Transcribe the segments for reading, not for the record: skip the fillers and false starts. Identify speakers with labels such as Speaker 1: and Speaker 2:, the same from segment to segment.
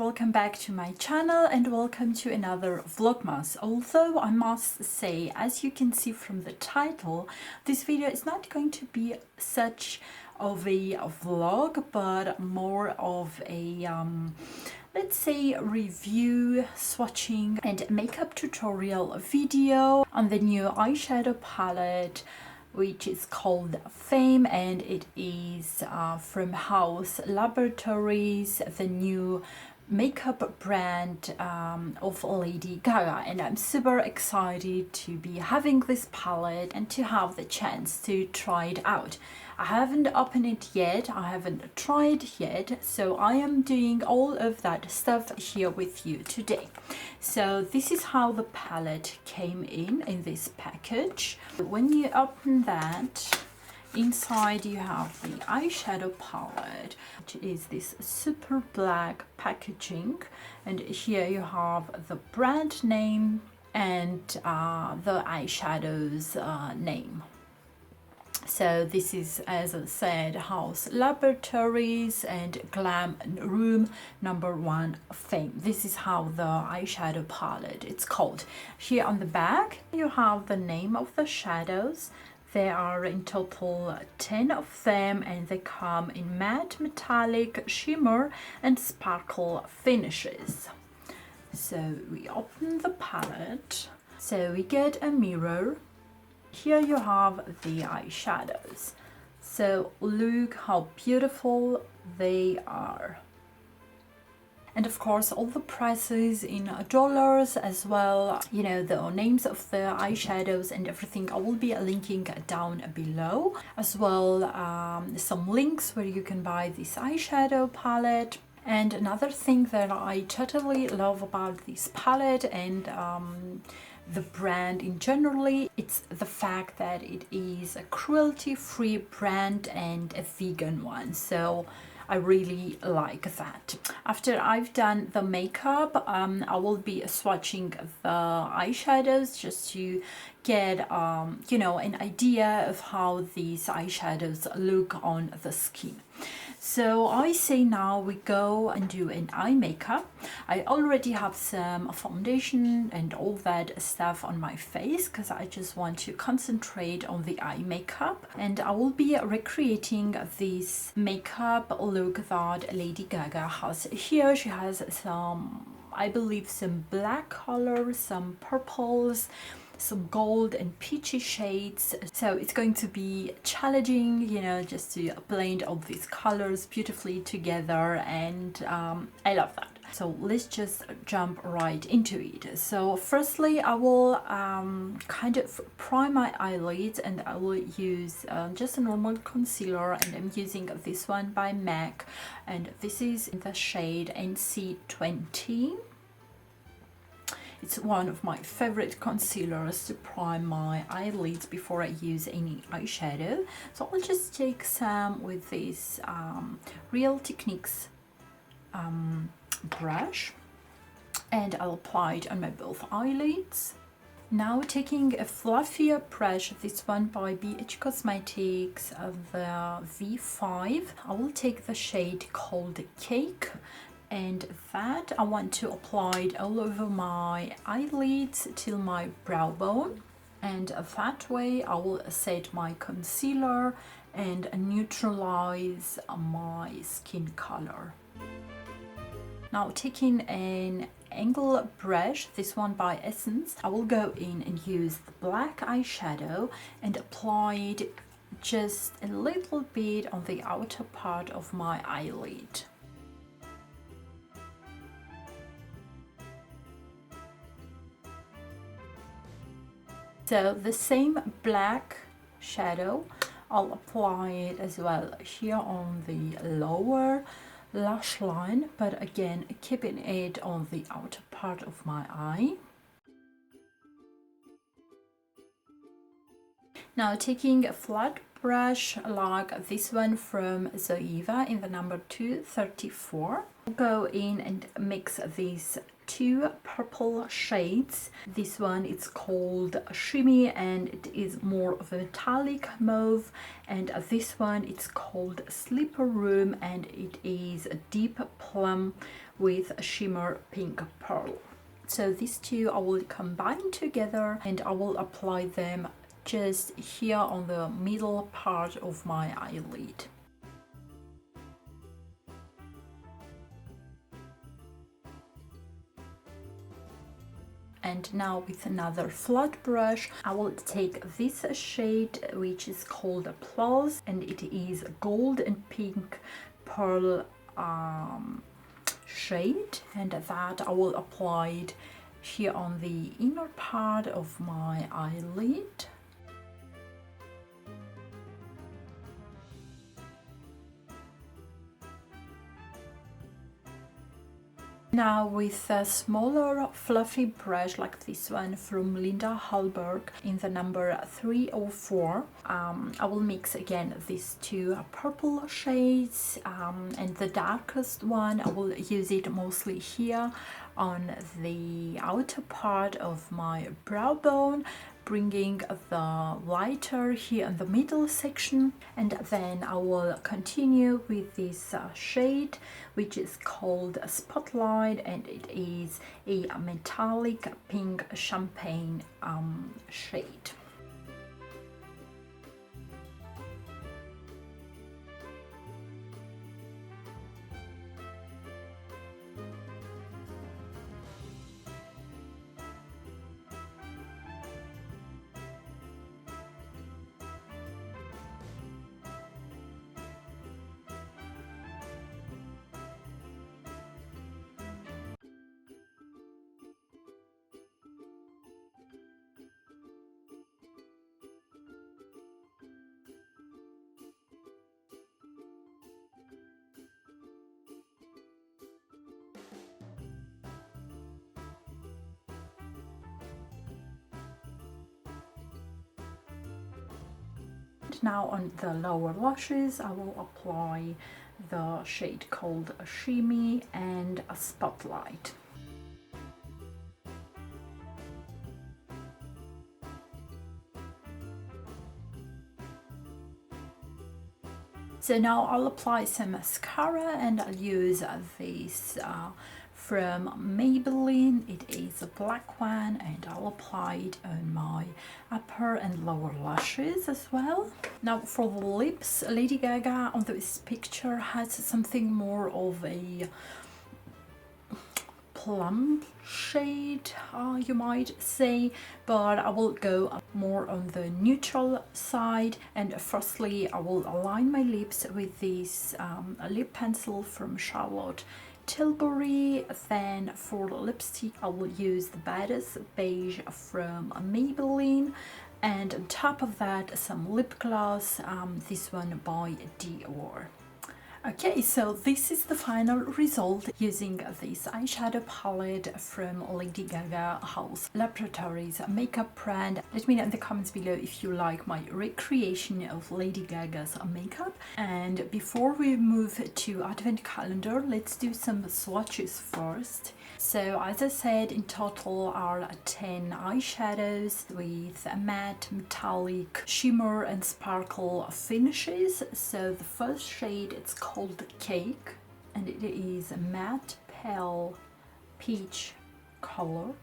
Speaker 1: welcome back to my channel and welcome to another Vlogmas. Although I must say, as you can see from the title, this video is not going to be such of a vlog but more of a let's say review, swatching and makeup tutorial video on the new eyeshadow palette, which is called Fame, and it is from Haus Laboratories, the new makeup brand of Lady Gaga. And I'm super excited to be having this palette and to have the chance to try it out. I haven't opened it yet, I haven't tried it yet, so I am doing all of that stuff here with you today. So this is how the palette came in this package. When you open that, inside you have the eyeshadow palette, which is this super black packaging, and here you have the brand name and the eyeshadow's name. So this is, as I said, Haus Laboratories and Glam Room #1 Fame. This is how the eyeshadow palette it's called. Here on the back you have the name of the shadows. There are in total 10 of them, and they come in matte, metallic, shimmer and sparkle finishes. So we open the palette, so we get a mirror. Here you have the eyeshadows. So look how beautiful they are. And of course all the prices in dollars as well, you know, the names of the eyeshadows and everything I will be linking down below, as well some links where you can buy this eyeshadow palette. And another thing that I totally love about this palette and the brand in generally, it's the fact that it is a cruelty-free brand and a vegan one. So I really like that. After I've done the makeup, I will be swatching the eyeshadows just to get you know, an idea of how these eyeshadows look on the skin. So I say now we go and do an eye makeup. I already have some foundation and all that stuff on my face because I just want to concentrate on the eye makeup, and I will be recreating this makeup look that Lady Gaga has here. She has some, I believe, some black colors, some purples, some gold and peachy shades. So it's going to be challenging, you know, just to blend all these colors beautifully together, and I love that. So let's just jump right into it. So firstly I will kind of prime my eyelids, and I will use just a normal concealer, and I'm using this one by MAC, and this is in the shade NC20. It's one of my favorite concealers to prime my eyelids before I use any eyeshadow. So I'll just take some with this Real Techniques brush, and I'll apply it on my both eyelids. Now taking a fluffier brush, this one by BH Cosmetics, the V5, I will take the shade called Cake, and that I want to apply it all over my eyelids till my brow bone, and that way I will set my concealer and neutralize my skin color. Now taking an angle brush, this one by Essence, I will go in and use the black eyeshadow and apply it just a little bit on the outer part of my eyelid. So the same black shadow, I'll apply it as well here on the lower lash line, but again keeping it on the outer part of my eye. Now taking a flat brush like this one from Zoeva in the number 234, I'll go in and mix these two purple shades. This one is called Shimmy and it is more of a metallic mauve, and this one it's called Sleeper Room and it is a deep plum with Shimmer Pink Pearl. So these two I will combine together and I will apply them just here on the middle part of my eyelid. And now with another flat brush, I will take this shade which is called Plums, and it is gold and pink pearl shade, and that I will apply it here on the inner part of my eyelid. Now with a smaller fluffy brush like this one from Linda Hallberg in the number 304, I will mix again these two purple shades, and the darkest one I will use it mostly here on the outer part of my brow bone, bringing the lighter here in the middle section, and then I will continue with this shade which is called Spotlight, and it is a metallic pink champagne shade. Now on the lower lashes I will apply the shade called Shimmy and a Spotlight. So now I'll apply some mascara, and I'll use this from Maybelline. It is a black one, and I'll apply it on my upper and lower lashes as well. Now for the lips, Lady Gaga on this picture has something more of a plum shade, you might say, but I will go more on the neutral side. And firstly I will align my lips with this lip pencil from Charlotte Tilbury. Then for lipstick I will use the Baddest Beige from Maybelline, and on top of that some lip gloss, this one by Dior. Okay, so this is the final result using this eyeshadow palette from Lady Gaga Haus Laboratories makeup brand. Let me know in the comments below if you like my recreation of Lady Gaga's makeup. And before we move to advent calendar, let's do some swatches first. So as I said, in total are 10 eyeshadows with a matte, metallic, shimmer and sparkle finishes. So the first shade, it's called Cake, and it is a matte pale peach color.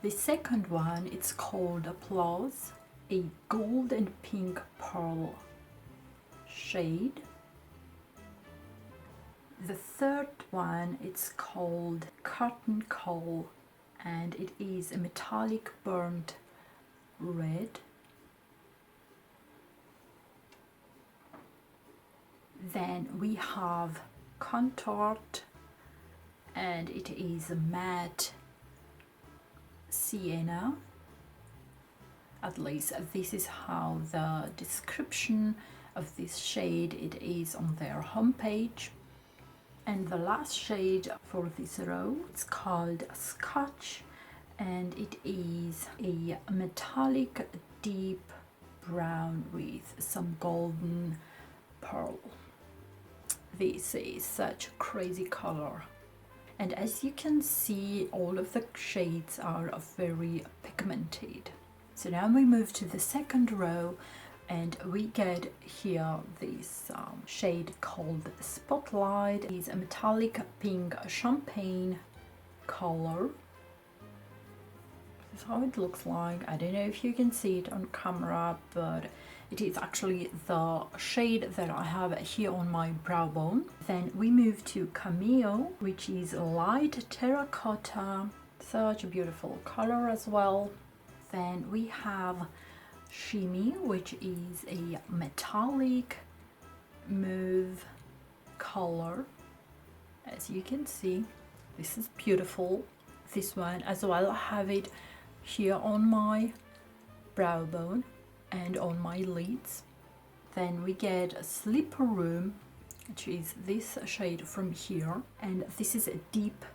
Speaker 1: The second one, it's called Applause, a gold and pink pearl shade. The third one, it's called Cotton Coal, and it is a metallic burnt red. Then we have Contort, and it is a matte Sienna. At least this is how the description of this shade it is on their homepage. And the last shade for this row, it's called Scotch, and it is a metallic deep brown with some golden pearl. This is such a crazy color, and as you can see, all of the shades are very pigmented. So now we move to the second row And we get here this shade called Spotlight. It's a metallic pink champagne color. This is how it looks like. I don't know if you can see it on camera, but it is actually the shade that I have here on my brow bone. Then we move to Cameo, which is light terracotta. Such a beautiful color as well. Then we have Shimmy, which is a metallic mauve color. As you can see, this is beautiful. This one as well, I have it here on my brow bone and on my lids. Then we get a Slipper Room, which is this shade from here, and this is a deep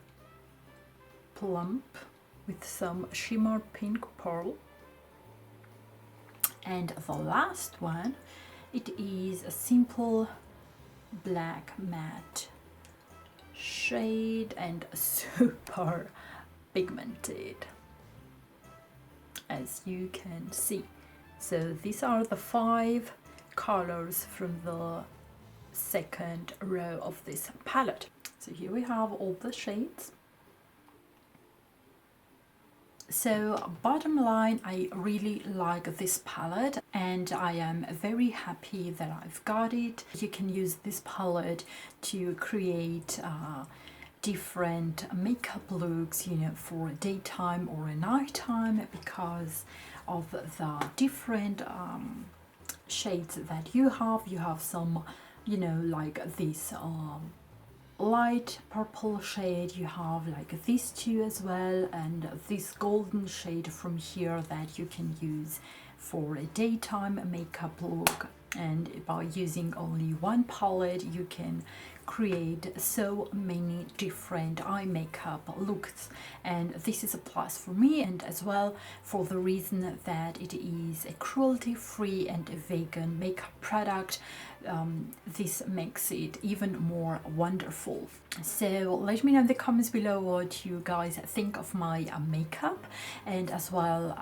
Speaker 1: plum with some shimmer pink pearl. And the last one, it is a simple black matte shade and super pigmented, as you can see. So these are the 5 colors from the second row of this palette. So here we have all the shades. So bottom line, I really like this palette and I am very happy that I've got it. You can use this palette to create different makeup looks, you know, for a daytime or a nighttime, because of the different shades that you have. You have some, you know, like this light purple shade, you have like these two as well, and this golden shade from here that you can use for a daytime makeup look. And by using only one palette, you can create so many different eye makeup looks, and this is a plus for me, and as well for the reason that it is a cruelty-free and a vegan makeup product. This makes it even more wonderful. So let me know in the comments below what you guys think of my makeup, and as well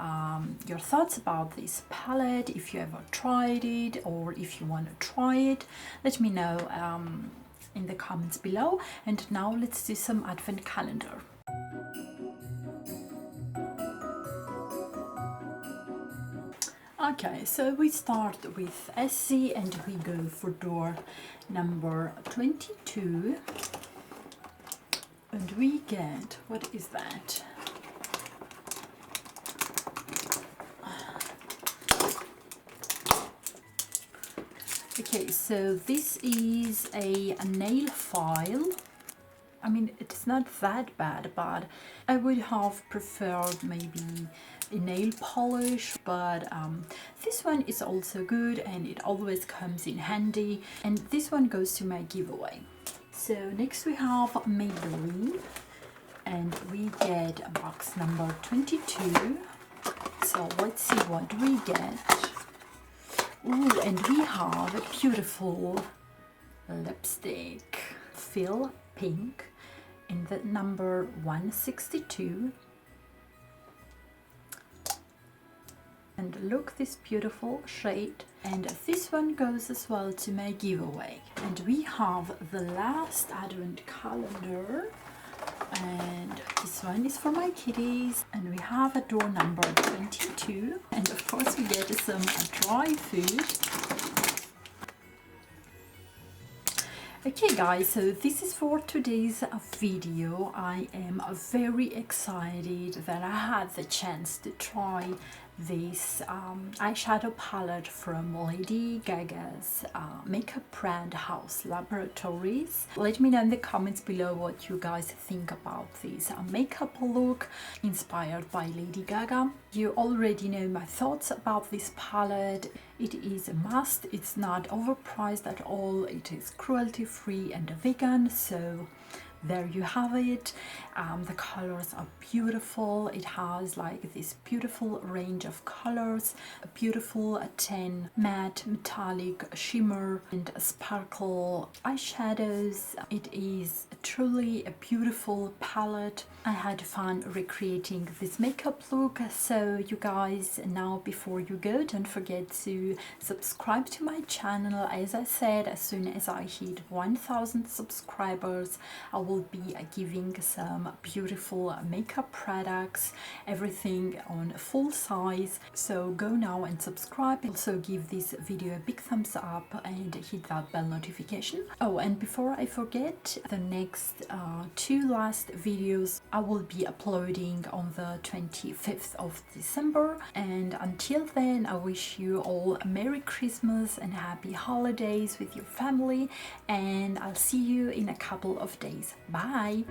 Speaker 1: your thoughts about this palette, if you ever tried it or if you want to try it. Let me know in the comments below. And now let's do some advent calendar. Okay, so we start with Essie and we go for door number 22, and we get, what is that? Okay, so this is a nail file. I mean, it's not that bad, but I would have preferred maybe a nail polish, but this one is also good and it always comes in handy, and this one goes to my giveaway. So next we have Maybelline, and we get box number 22. So let's see what we get. Ooh, and we have a beautiful lipstick, Feel Pink, in the number 162. And look, this beautiful shade. And this one goes as well to my giveaway. And we have the last advent calendar, and this one is for my kitties, and we have a door number 22, and of course we get some dry food. Okay guys, so this is for today's video. I am very excited that I had the chance to try this eyeshadow palette from Lady Gaga's makeup brand Haus Laboratories. Let me know in the comments below what you guys think about this makeup look inspired by Lady Gaga. You already know my thoughts about this palette. It is a must. It's not overpriced at all. It is cruelty free and vegan, so there you have it. The colors are beautiful. It has like this beautiful range of colors, a beautiful tan, matte, metallic, shimmer and sparkle eyeshadows. It is truly a beautiful palette. I had fun recreating this makeup look. So you guys, now before you go, don't forget to subscribe to my channel. As I said, as soon as I hit 1000 subscribers, I will be giving some beautiful makeup products, everything on full size. So go now and subscribe. Also give this video a big thumbs up and hit that bell notification. Oh, and before I forget, the next two last videos I will be uploading on the 25th of December. And until then, I wish you all a Merry Christmas and happy holidays with your family, and I'll see you in a couple of days. Bye!